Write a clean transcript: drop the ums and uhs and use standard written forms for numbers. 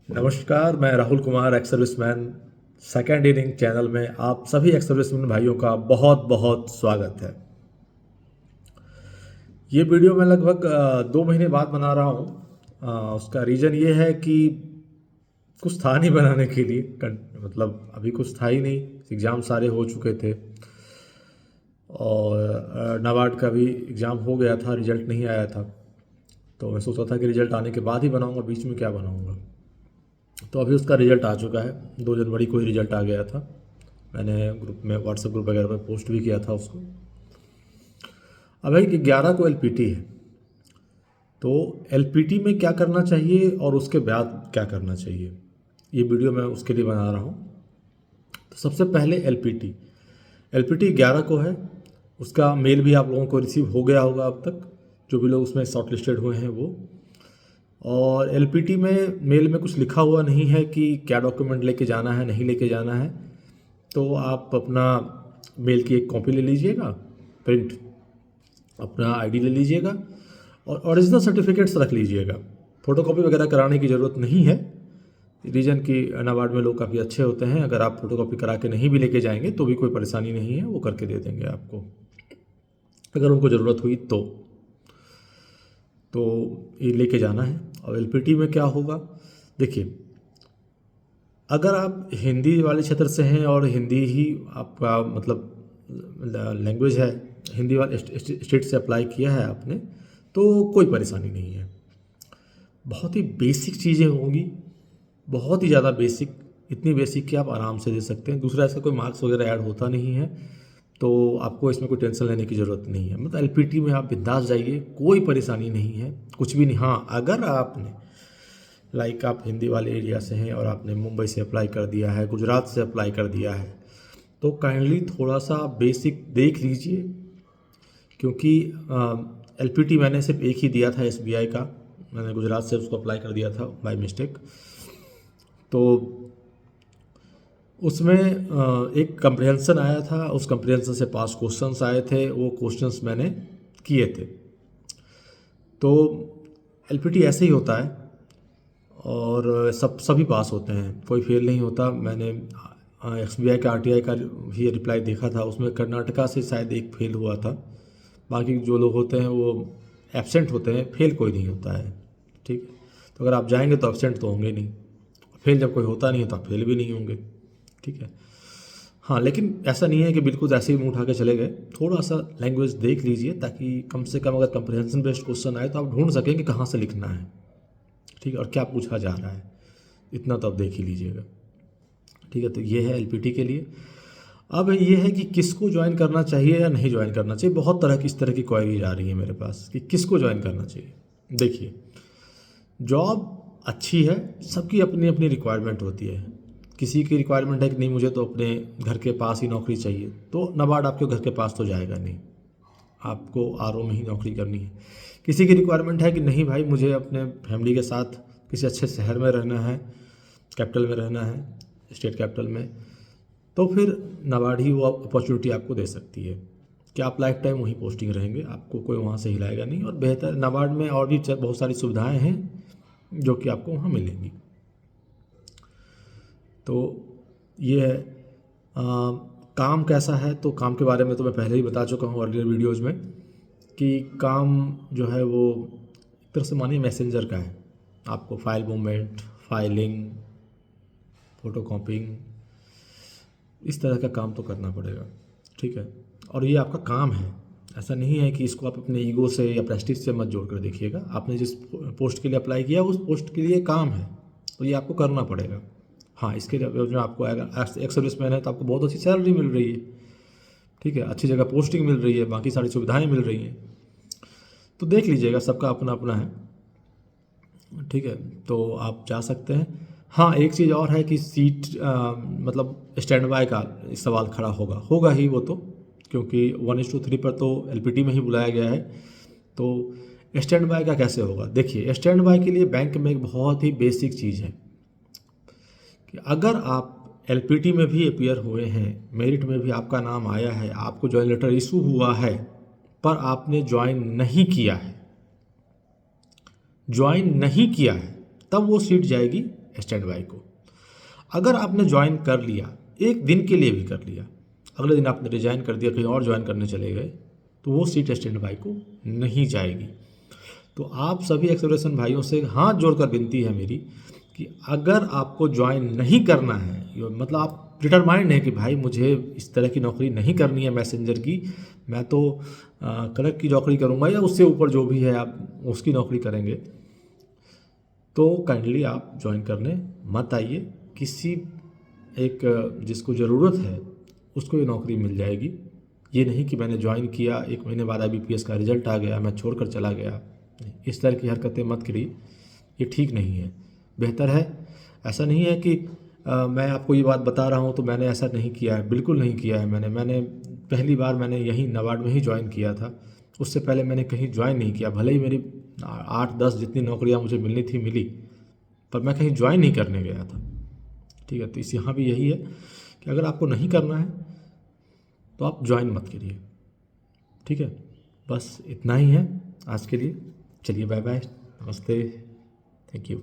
नमस्कार, मैं Rahul Kumar ex serviceman second inning channel में आप सभी एक्स सर्विसमैन भाइयों का बहुत बहुत स्वागत है। ये वीडियो मैं लगभग 2 महीने बाद बना रहा हूँ। उसका रीज़न ये है कि कुछ था नहीं बनाने के लिए, मतलब अभी कुछ था ही नहीं। एग्ज़ाम सारे हो चुके थे और नाबार्ड का भी एग्ज़ाम हो गया था, रिज़ल्ट नहीं आया था। तो मैं सोचा था कि रिज़ल्ट आने के बाद ही बनाऊँगा, बीच में क्या बनाऊँगा। तो अभी उसका रिज़ल्ट आ चुका है। 2 जनवरी को ही रिज़ल्ट आ गया था। मैंने ग्रुप में, व्हाट्सएप ग्रुप वगैरह पर पोस्ट भी किया था उसको। अब भाई 11 को एलपीटी है, तो एलपीटी में क्या करना चाहिए और उसके बाद क्या करना चाहिए, ये वीडियो मैं उसके लिए बना रहा हूँ। तो सबसे पहले एलपीटी एलपीटी 11 को है। उसका मेल भी आप लोगों को रिसीव हो गया होगा अब तक, जो भी लोग उसमें शॉर्ट लिस्टेड हुए हैं वो। और एलपीटी में मेल में कुछ लिखा हुआ नहीं है कि क्या डॉक्यूमेंट लेके जाना है, नहीं लेके जाना है। तो आप अपना मेल की एक कॉपी ले लीजिएगा, प्रिंट, अपना आईडी ले लीजिएगा और ओरिजिनल सर्टिफिकेट्स रख लीजिएगा। फ़ोटोकॉपी वगैरह कराने की ज़रूरत नहीं है। रीजन की नाबार्ड में लोग काफ़ी अच्छे होते हैं। अगर आप फ़ोटोकॉपी करा के नहीं भी लेके जाएंगे तो भी कोई परेशानी नहीं है, वो करके दे देंगे आपको, अगर उनको ज़रूरत हुई तो ये लेके जाना है। और एलपीटी में क्या होगा, देखिए, अगर आप हिंदी वाले क्षेत्र से हैं और हिंदी ही आपका मतलब लैंग्वेज है, हिंदी वाले स्टेट से अप्लाई किया है आपने, तो कोई परेशानी नहीं है। बहुत ही बेसिक चीज़ें होंगी, बहुत ही ज़्यादा बेसिक, इतनी बेसिक कि आप आराम से दे सकते हैं। दूसरा, इसका कोई मार्क्स वगैरह ऐड होता नहीं है, तो आपको इसमें कोई टेंशन लेने की ज़रूरत नहीं है। मतलब एलपीटी में आप बिंदास जाइए, कोई परेशानी नहीं है, कुछ भी नहीं। हाँ, अगर आपने आप हिंदी वाले एरिया से हैं और आपने मुंबई से अप्लाई कर दिया है, गुजरात से अप्लाई कर दिया है, तो काइंडली थोड़ा सा बेसिक देख लीजिए। क्योंकि एलपीटी मैंने सिर्फ एक ही दिया था, एसबीआई का। मैंने गुजरात से उसको अप्लाई कर दिया था बाय मिस्टेक। तो उसमें एक कंप्रिहेंसन आया था, उस कंप्रिहेंसन से पास क्वेश्चंस आए थे, वो क्वेश्चंस मैंने किए थे। तो एलपीटी ऐसे ही होता है और सभी पास होते हैं, कोई फेल नहीं होता। मैंने एसबीआई का आरटीआई का भी रिप्लाई देखा था, उसमें कर्नाटका से शायद एक फेल हुआ था। बाकी जो लोग होते हैं वो एब्सेंट होते हैं, फेल कोई नहीं होता है। ठीक है, तो अगर आप जाएंगे तो एब्सेंट तो होंगे नहीं, फेल जब कोई होता नहीं है तो आप फेल भी नहीं होंगे। ठीक है। हाँ, लेकिन ऐसा नहीं है कि बिल्कुल ऐसे ही मुँह उठा के चले गए। थोड़ा सा लैंग्वेज देख लीजिए, ताकि कम से कम अगर कंप्रिहेंशन बेस्ड क्वेश्चन आए तो आप ढूंढ सकें कि कहाँ से लिखना है, ठीक है, और क्या पूछा जा रहा है। इतना तो आप देख ही लीजिएगा। ठीक है, तो ये है एलपीटी के लिए। अब ये है कि किसको ज्वाइन करना चाहिए या नहीं ज्वाइन करना चाहिए। बहुत तरह की इस तरह की क्वायरीज आ रही है मेरे पास कि किसको ज्वाइन करना चाहिए। देखिए, जॉब अच्छी है, सबकी अपनी अपनी रिक्वायरमेंट होती है। किसी की रिक्वायरमेंट है कि नहीं, मुझे तो अपने घर के पास ही नौकरी चाहिए, तो नाबार्ड आपके घर के पास तो जाएगा नहीं, आपको आरओ में ही नौकरी करनी है। किसी की रिक्वायरमेंट है कि नहीं भाई, मुझे अपने फैमिली के साथ किसी अच्छे शहर में रहना है, कैपिटल में रहना है, स्टेट कैपिटल में, तो फिर नाबार्ड ही वो अपॉर्चुनिटी आपको दे सकती है कि आप लाइफ टाइम वहीं पोस्टिंग रहेंगे, आपको कोई वहाँ से हिलाएगा नहीं। और बेहतर, नाबार्ड में और भी बहुत सारी सुविधाएं हैं जो कि आपको वहाँ मिलेंगी। तो ये है। काम कैसा है, तो काम के बारे में तो मैं पहले ही बता चुका हूँ अर्लियर वीडियोज़ में, कि काम जो है वो एक तरह से मानिए मैसेंजर का है। आपको फाइल मूवमेंट, फाइलिंग, फ़ोटो कॉपिंग, इस तरह का काम तो करना पड़ेगा। ठीक है, और ये आपका काम है। ऐसा नहीं है कि इसको आप अपने ईगो से या प्रेस्टीज से मत जोड़ कर देखिएगा। आपने जिस पोस्ट के लिए अप्लाई किया उस पोस्ट के लिए काम है, तो ये आपको करना पड़ेगा। हाँ, इसके लिए जो आपको अगर एक्स सर्विसमैन है तो आपको बहुत अच्छी सैलरी मिल रही है, ठीक है, अच्छी जगह पोस्टिंग मिल रही है, बाकी सारी सुविधाएं मिल रही हैं। तो देख लीजिएगा, सबका अपना अपना है। ठीक है, तो आप जा सकते हैं। हाँ, एक चीज़ और है कि सीट मतलब स्टैंड बाय का सवाल खड़ा होगा ही वो तो, क्योंकि 1:3 पर तो एलपीटी में ही बुलाया गया है। तो स्टैंड बाय का कैसे होगा, देखिए, स्टैंड बाय के लिए बैंक में एक बहुत ही बेसिक चीज़ है कि अगर आप एलपीटी में भी अपीयर हुए हैं, मेरिट में भी आपका नाम आया है, आपको ज्वाइन लेटर इशू हुआ है, पर आपने ज्वाइन नहीं किया है, तब वो सीट जाएगी स्टैंड बाई को। अगर आपने ज्वाइन कर लिया, एक दिन के लिए भी कर लिया, अगले दिन आपने रिजाइन कर दिया, कहीं और ज्वाइन करने चले गए, तो वो सीट स्टैंड बाई को नहीं जाएगी। तो आप सभी एक्सेलरेशन भाइयों से हाथ जोड़कर विनती है मेरी कि अगर आपको ज्वाइन नहीं करना है, मतलब आप डिटरमाइंड है कि भाई मुझे इस तरह की नौकरी नहीं करनी है मैसेंजर की, मैं तो क्लर्क की नौकरी करूँगा या उससे ऊपर जो भी है आप उसकी नौकरी करेंगे, तो काइंडली आप ज्वाइन करने मत आइए। किसी एक जिसको ज़रूरत है उसको ये नौकरी मिल जाएगी। ये नहीं कि मैंने ज्वाइन किया, 1 महीने बाद IBPS का रिजल्ट आ गया, मैं छोड़कर चला गया। इस तरह की हरकतें मत करिए, ये ठीक नहीं है। बेहतर है, ऐसा नहीं है कि मैं आपको ये बात बता रहा हूँ तो मैंने ऐसा नहीं किया है, बिल्कुल नहीं किया है मैंने पहली बार मैंने यहीं नाबार्ड में ही ज्वाइन किया था, उससे पहले मैंने कहीं ज्वाइन नहीं किया। भले ही मेरी 8-10 जितनी नौकरियाँ मुझे मिलनी थी मिली, पर मैं कहीं ज्वाइन नहीं करने गया था। ठीक है, तो इस यहाँ भी यही है कि अगर आपको नहीं करना है तो आप ज्वाइन मत करिए। ठीक है, बस इतना ही है आज के लिए। चलिए बाय बाय, नमस्ते, थैंक यू।